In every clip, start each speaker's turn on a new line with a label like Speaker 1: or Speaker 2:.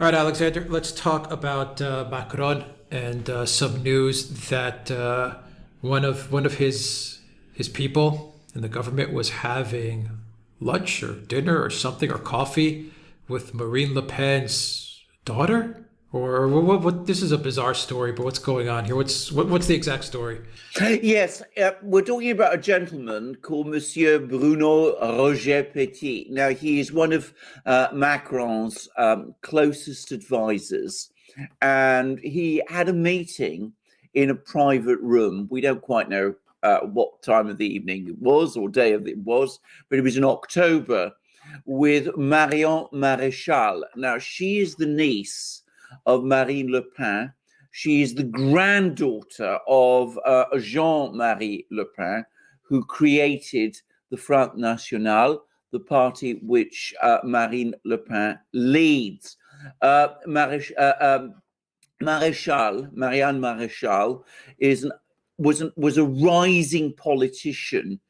Speaker 1: All right, Alexander, let's talk about Macron and some news that one of his people in the government was having lunch or dinner or something or coffee with Marine Le Pen's daughter. Or what? This is a bizarre story, but what's going on here? What's the exact story?
Speaker 2: Yes, we're talking about a gentleman called Monsieur Bruno Roger-Petit. Now, he is one of Macron's closest advisors, and he had a meeting in a private room. We don't quite know what time of the evening it was or day of it was, but it was in October with Marion Maréchal. Now, she is the niece of Marine Le Pen. She is the granddaughter of Jean-Marie Le Pen, who created the Front National, the party which Marine Le Pen leads. Marianne Maréchal, was a rising politician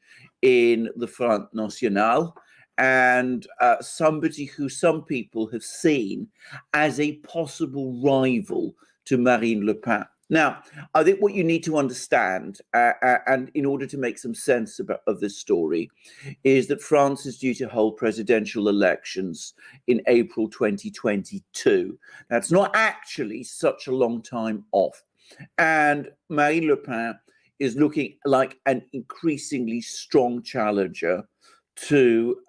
Speaker 2: in the Front National, and somebody who some people have seen as a possible rival to Marine Le Pen. Now, I think what you need to understand, and in order to make some sense of this story, is that France is due to hold presidential elections in April 2022. That's not actually such a long time off. And Marine Le Pen is looking like an increasingly strong challenger to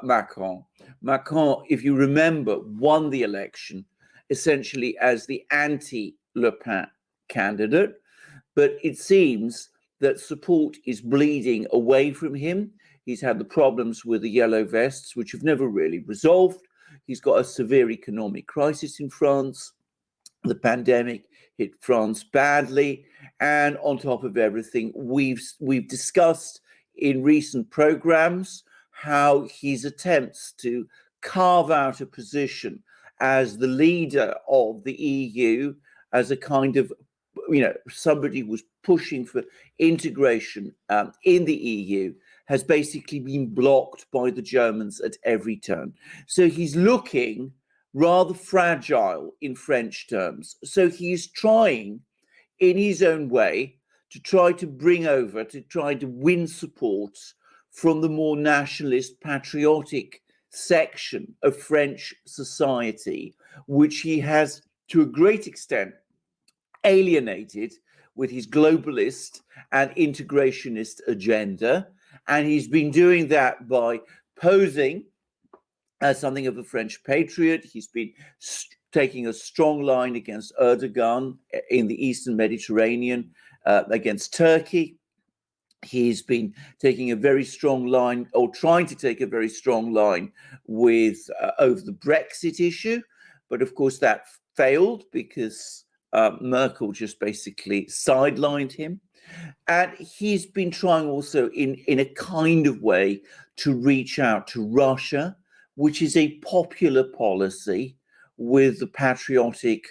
Speaker 2: Macron. Macron, if you remember, won the election essentially as the anti-Le Pen candidate, but it seems that support is bleeding away from him. He's had the problems with the yellow vests, which have never really resolved. He's got a severe economic crisis in France. The pandemic hit France badly, and on top of everything, we've discussed in recent programs how his attempts to carve out a position as the leader of the EU, as a kind of, somebody who was pushing for integration in the EU, has basically been blocked by the Germans at every turn. So he's looking rather fragile in French terms. So he's trying, in his own way, to try to win support from the more nationalist, patriotic section of French society, which he has, to a great extent, alienated with his globalist and integrationist agenda. And he's been doing that by posing as something of a French patriot. He's been taking a strong line against Erdogan in the Eastern Mediterranean, against Turkey. He's been taking a very strong line, or trying to take a very strong line, with over the Brexit issue. But of course, that failed because Merkel just basically sidelined him. And he's been trying also in a kind of way to reach out to Russia, which is a popular policy with the patriotic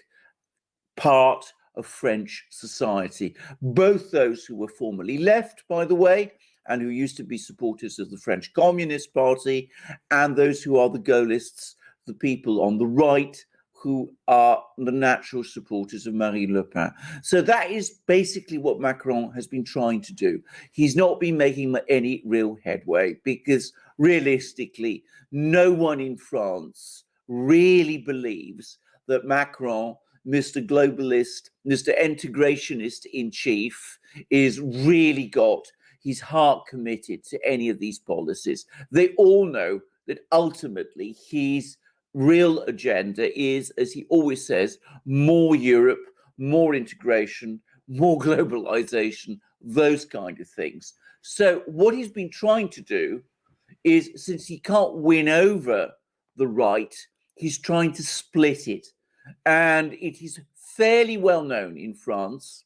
Speaker 2: part of French society, both those who were formerly left, by the way, and who used to be supporters of the French Communist Party, and those who are the Gaullists, the people on the right, who are the natural supporters of Marine Le Pen. So that is basically what Macron has been trying to do. He's not been making any real headway because realistically, no one in France really believes that Macron, Mr. Globalist, Mr. Integrationist in chief, is really got his heart committed to any of these policies. They all know that ultimately his real agenda is, as he always says, more Europe, more integration, more globalization, those kind of things. So what he's been trying to do is, since he can't win over the right, he's trying to split it. And it is fairly well known in France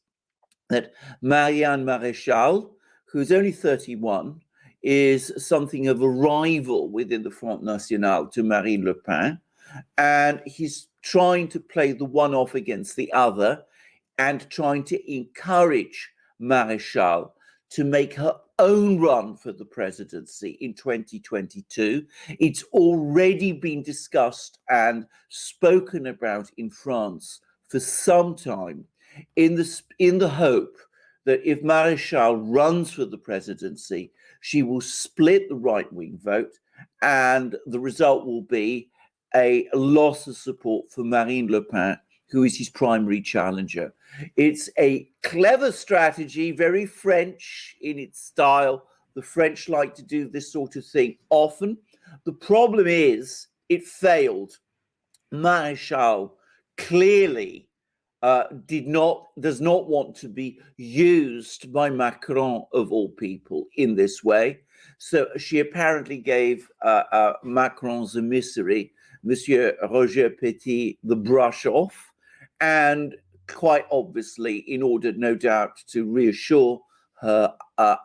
Speaker 2: that Marianne Maréchal, who's only 31, is something of a rival within the Front National to Marine Le Pen. And he's trying to play the one off against the other and trying to encourage Maréchal to make her own run for the presidency in 2022. It's already been discussed and spoken about in France for some time in the hope that if Maréchal runs for the presidency, she will split the right-wing vote, and the result will be a loss of support for Marine Le Pen, who is his primary challenger. It's a clever strategy, very French in its style. The French like to do this sort of thing often. The problem is it failed. Maréchal clearly does not want to be used by Macron, of all people, in this way. So she apparently gave Macron's emissary, Monsieur Roger-Petit, the brush off, and quite obviously, in order, no doubt, to reassure her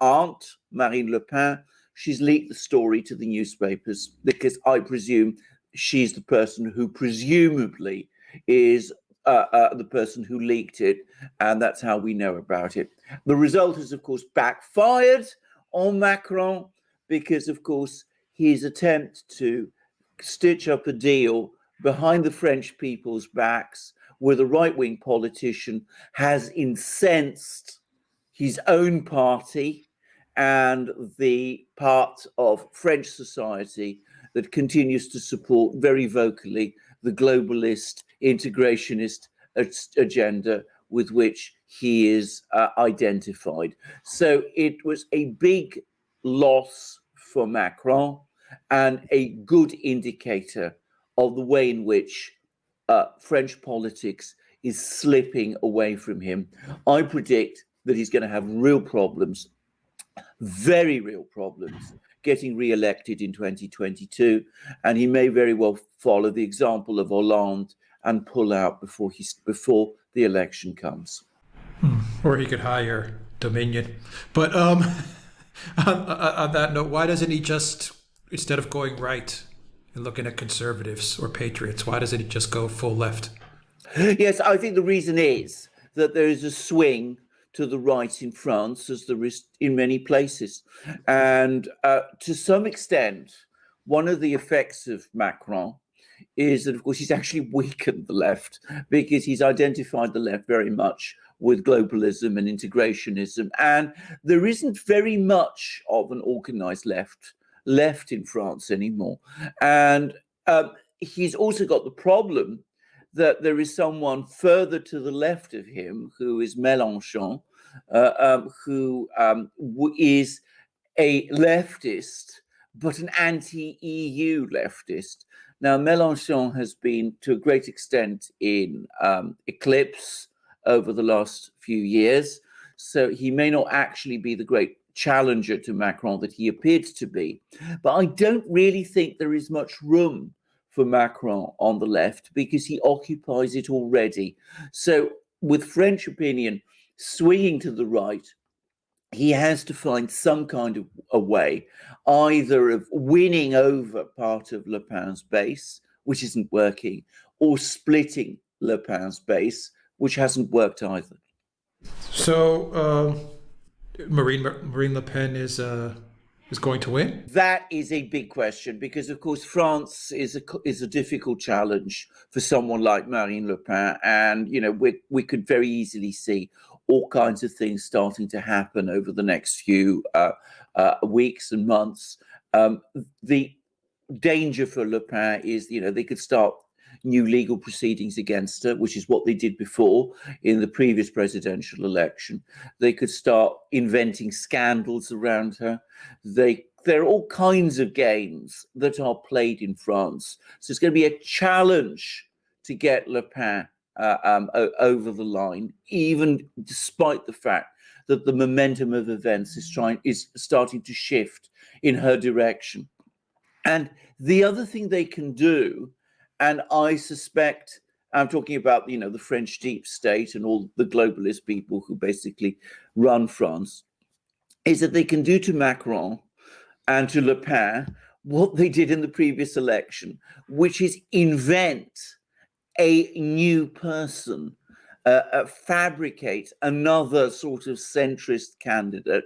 Speaker 2: aunt, Marine Le Pen, she's leaked the story to the newspapers, because I presume she's the person who presumably is the person who leaked it, and that's how we know about it. The result has, of course, backfired on Macron, because, of course, his attempt to stitch up a deal behind the French people's backs with a right-wing politician has incensed his own party and the part of French society that continues to support very vocally the globalist, integrationist agenda with which he is identified. So it was a big loss for Macron and a good indicator of the way in which French politics is slipping away from him. I predict that he's going to have real problems, very real problems, getting re-elected in 2022, and he may very well follow the example of Hollande and pull out before the election comes.
Speaker 1: Or he could hire Dominion. But on that note, why doesn't he just, instead of going right and looking at conservatives or patriots, why doesn't he just go full left?
Speaker 2: Yes, I think the reason is that there is a swing to the right in France, as there is in many places. And to some extent, one of the effects of Macron is that, of course, he's actually weakened the left, because he's identified the left very much with globalism and integrationism. And there isn't very much of an organized left in France anymore. And he's also got the problem that there is someone further to the left of him, who is Mélenchon, who is a leftist, but an anti-EU leftist. Now, Mélenchon has been, to a great extent, in eclipse over the last few years, so he may not actually be the great challenger to Macron that he appeared to be. But I don't really think there is much room for Macron on the left, because he occupies it already. So with French opinion swinging to the right, he has to find some kind of a way, either of winning over part of Le Pen's base, which isn't working, or splitting Le Pen's base, which hasn't worked either.
Speaker 1: So Marine Le Pen is going to win?
Speaker 2: That is a big question, because, of course, France is a difficult challenge for someone like Marine Le Pen, and we could very easily see all kinds of things starting to happen over the next few weeks and months. The danger for Le Pen is, they could start new legal proceedings against her, which is what they did before in the previous presidential election. They could start inventing scandals around her. There are all kinds of games that are played in France. So it's going to be a challenge to get Le Pen over the line, even despite the fact that the momentum of events is starting to shift in her direction. And the other thing they can do, and I suspect, I'm talking about, the French deep state and all the globalist people who basically run France, is that they can do to Macron and to Le Pen what they did in the previous election, which is invent a new person, fabricate another sort of centrist candidate,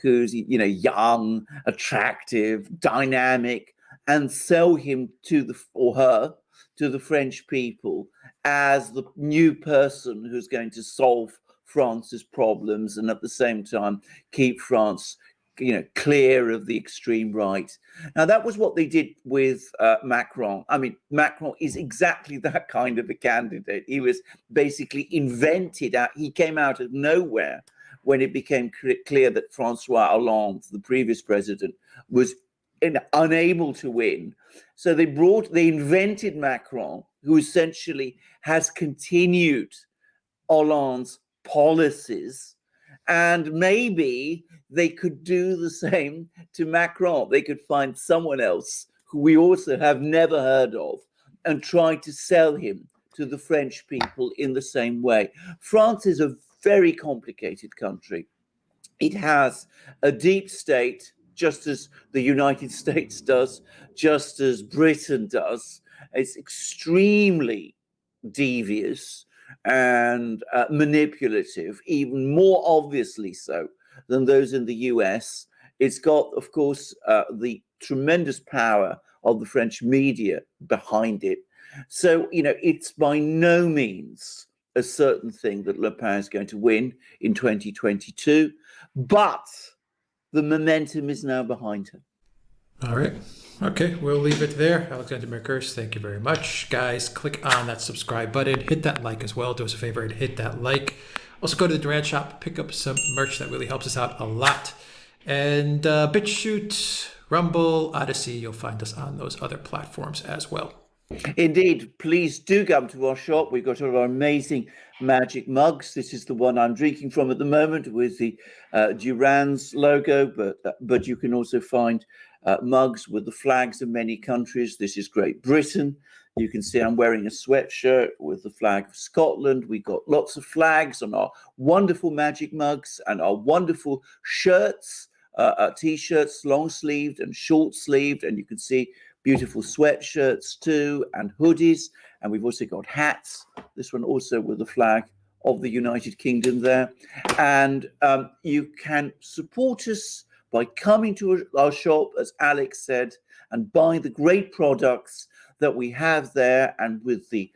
Speaker 2: who's, you know, young, attractive, dynamic, and sell him to the, or her, to the French people as the new person who's going to solve France's problems and at the same time keep France, you know, clear of the extreme right. Now, that was what they did with Macron. I mean, Macron is exactly that kind of a candidate. He was basically invented out, he came out of nowhere when it became clear that Francois Hollande, the previous president, was unable to win. So they invented Macron, who essentially has continued Hollande's policies, and maybe they could do the same to Macron. They could find someone else who we also have never heard of and try to sell him to the French people in the same way. France is a very complicated country. It has a deep state, just as the United States does, just as Britain does. It's extremely devious and manipulative, even more obviously so than those in the US. It's got, of course, the tremendous power of the French media behind it. So, you know, it's by no means a certain thing that Le Pen is going to win in 2022, but the momentum is now behind her.
Speaker 1: All right. Okay, we'll leave it there. Alexander Merkers, thank you very much. Guys, click on that subscribe button. Hit that like as well. Do us a favor and hit that like. Also go to the Duran shop, pick up some merch. That really helps us out a lot. And BitChute, Rumble, Odyssey, you'll find us on those other platforms as well.
Speaker 2: Indeed, please do come to our shop. We've got all of our amazing magic mugs. This is the one I'm drinking from at the moment with the Duran's logo, but you can also find mugs with the flags of many countries. This is Great Britain. You can see I'm wearing a sweatshirt with the flag of Scotland. We've got lots of flags on our wonderful magic mugs and our wonderful shirts, t-shirts, long-sleeved and short-sleeved, and you can see beautiful sweatshirts too, and hoodies. And we've also got hats. This one also with the flag of the United Kingdom there. And you can support us by coming to our shop, as Alex said, and buy the great products that we have there, and with the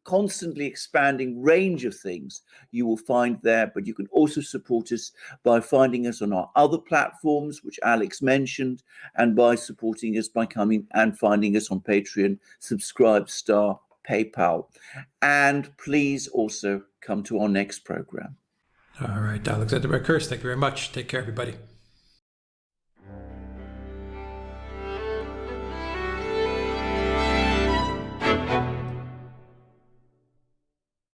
Speaker 2: constantly expanding range of things you will find there. But you can also support us by finding us on our other platforms, which Alex mentioned, and by supporting us by coming and finding us on Patreon, Subscribestar, PayPal. And please also come to our next program.
Speaker 1: All right, Alexander Merkers, thank you very much. Take care, everybody.